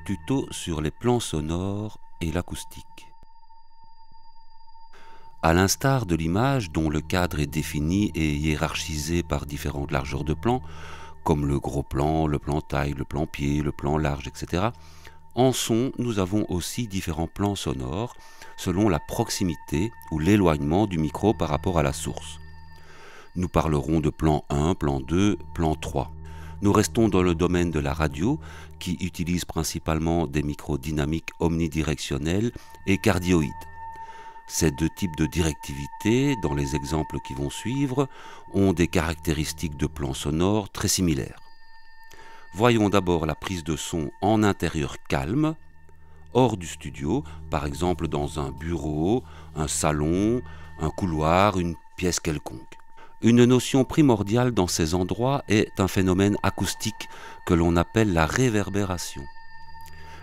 Tuto sur les plans sonores et l'acoustique. À l'instar de l'image dont le cadre est défini et hiérarchisé par différentes largeurs de plan, comme le gros plan, le plan taille, le plan pied, le plan large, etc., en son, nous avons aussi différents plans sonores selon la proximité ou l'éloignement du micro par rapport à la source. Nous parlerons de plan 1, plan 2, plan 3. Nous restons dans le domaine de la radio qui utilise principalement des micros dynamiques omnidirectionnels et cardioïdes. Ces deux types de directivité, dans les exemples qui vont suivre, ont des caractéristiques de plan sonore très similaires. Voyons d'abord la prise de son en intérieur calme, hors du studio, par exemple dans un bureau, un salon, un couloir, une pièce quelconque. Une notion primordiale dans ces endroits est un phénomène acoustique que l'on appelle la réverbération.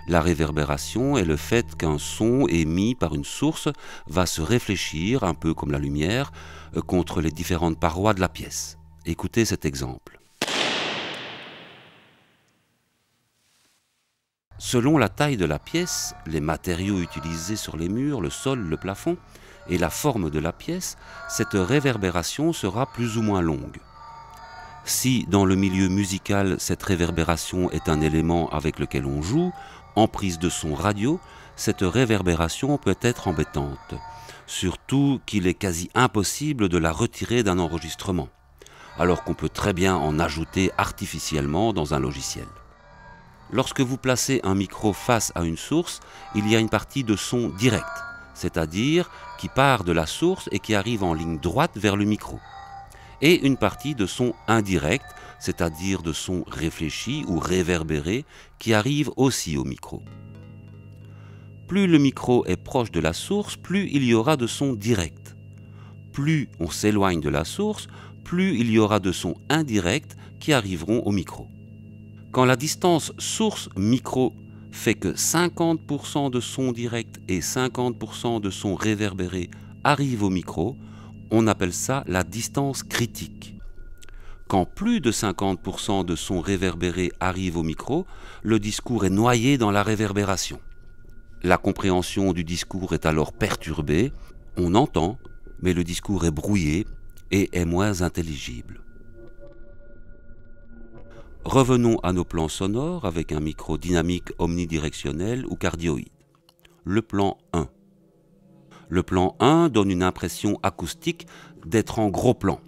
La réverbération est le fait qu'un son émis par une source va se réfléchir, un peu comme la lumière, contre les différentes parois de la pièce. Écoutez cet exemple. Selon la taille de la pièce, les matériaux utilisés sur les murs, le sol, le plafond, et la forme de la pièce, cette réverbération sera plus ou moins longue. Si dans le milieu musical, cette réverbération est un élément avec lequel on joue, en prise de son radio, cette réverbération peut être embêtante, surtout qu'il est quasi impossible de la retirer d'un enregistrement, alors qu'on peut très bien en ajouter artificiellement dans un logiciel. Lorsque vous placez un micro face à une source, il y a une partie de son direct, c'est-à-dire qui part de la source et qui arrive en ligne droite vers le micro, et une partie de son indirect, c'est-à-dire de son réfléchi ou réverbéré, qui arrive aussi au micro. Plus le micro est proche de la source, plus il y aura de son direct. Plus on s'éloigne de la source, plus il y aura de sons indirects qui arriveront au micro. Quand la distance source-micro fait que 50% de son direct et 50% de son réverbéré arrivent au micro, on appelle ça la distance critique. Quand plus de 50% de son réverbéré arrive au micro, le discours est noyé dans la réverbération. La compréhension du discours est alors perturbée, on entend, mais le discours est brouillé et est moins intelligible. Revenons à nos plans sonores avec un micro dynamique omnidirectionnel ou cardioïde. Le plan 1. Le plan 1 donne une impression acoustique d'être en gros plan.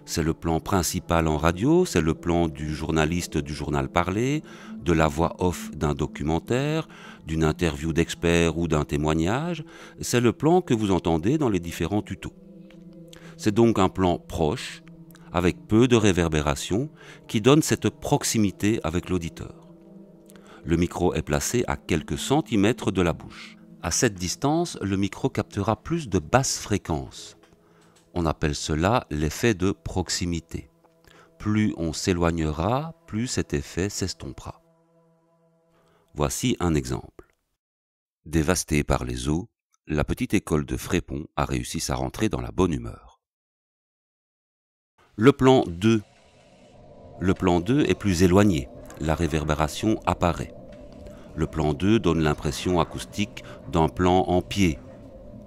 C'est le plan principal en radio, c'est le plan du journaliste du journal parlé, de la voix off d'un documentaire, d'une interview d'expert ou d'un témoignage. C'est le plan que vous entendez dans les différents tutos. C'est donc un plan proche, avec peu de réverbération, qui donne cette proximité avec l'auditeur. Le micro est placé à quelques centimètres de la bouche. À cette distance, le micro captera plus de basses fréquences. On appelle cela l'effet de proximité. Plus on s'éloignera, plus cet effet s'estompera. Voici un exemple. Dévastée par les eaux, la petite école de Frépont a réussi sa rentrée dans la bonne humeur. Le plan 2. Le plan 2 est plus éloigné, la réverbération apparaît. Le plan 2 donne l'impression acoustique d'un plan en pied.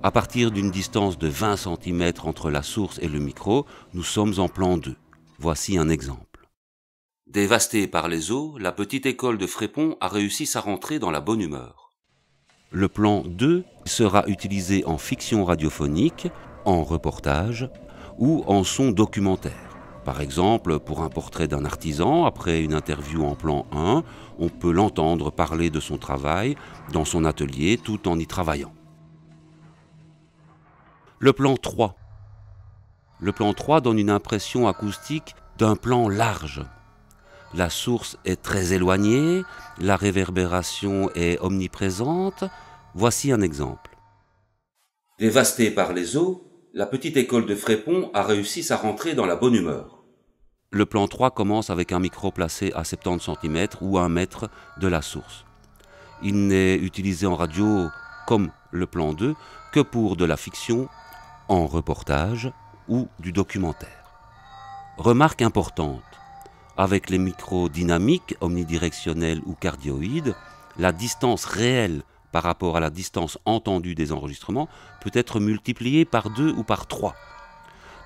À partir d'une distance de 20 cm entre la source et le micro, nous sommes en plan 2. Voici un exemple. Dévastée par les eaux, la petite école de Frépont a réussi sa rentrée dans la bonne humeur. Le plan 2 sera utilisé en fiction radiophonique, en reportage ou en son documentaire. Par exemple, pour un portrait d'un artisan, après une interview en plan 1, on peut l'entendre parler de son travail dans son atelier tout en y travaillant. Le plan 3. Le plan 3 donne une impression acoustique d'un plan large. La source est très éloignée, la réverbération est omniprésente. Voici un exemple. Dévastée par les eaux, la petite école de Frépont a réussi sa rentrée dans la bonne humeur. Le plan 3 commence avec un micro placé à 70 cm ou 1 mètre de la source. Il n'est utilisé en radio, comme le plan 2, que pour de la fiction, en reportage ou du documentaire. Remarque importante, avec les micros dynamiques, omnidirectionnels ou cardioïdes, La distance réelle par rapport à la distance entendue des enregistrements peut être multipliée par 2 ou par 3.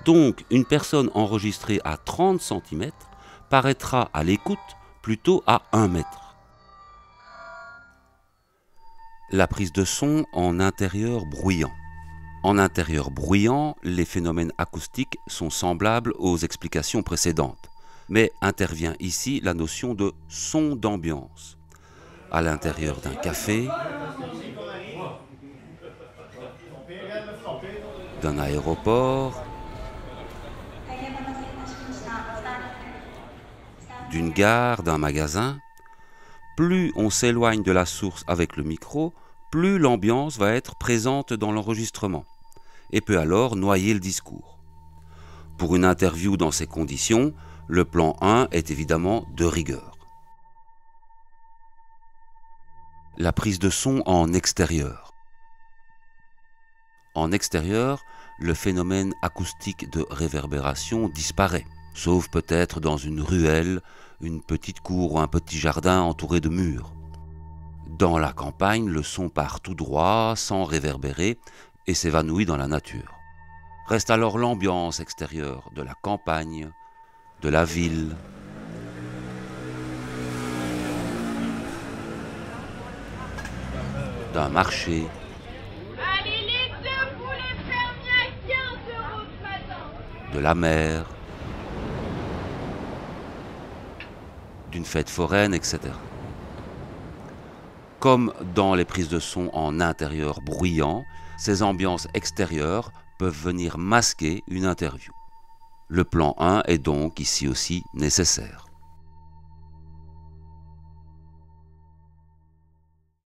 Donc, une personne enregistrée à 30 cm paraîtra à l'écoute plutôt à 1 mètre. La prise de son en intérieur bruyant. En intérieur bruyant, les phénomènes acoustiques sont semblables aux explications précédentes, mais intervient ici la notion de son d'ambiance. À l'intérieur d'un café, d'un aéroport, d'une gare, d'un magasin, plus on s'éloigne de la source avec le micro, plus l'ambiance va être présente dans l'enregistrement et peut alors noyer le discours. Pour une interview dans ces conditions, le plan 1 est évidemment de rigueur. La prise de son en extérieur. En extérieur, le phénomène acoustique de réverbération disparaît, sauf peut-être dans une ruelle, une petite cour ou un petit jardin entouré de murs. Dans la campagne, le son part tout droit, sans réverbérer, et s'évanouit dans la nature. Reste alors l'ambiance extérieure de la campagne, de la ville, d'un marché, Allez les deux, vous les fermiez à 15 € ce matin. de la mer, d'une fête foraine, etc. Comme dans les prises de son en intérieur bruyant, ces ambiances extérieures peuvent venir masquer une interview. Le plan 1 est donc ici aussi nécessaire.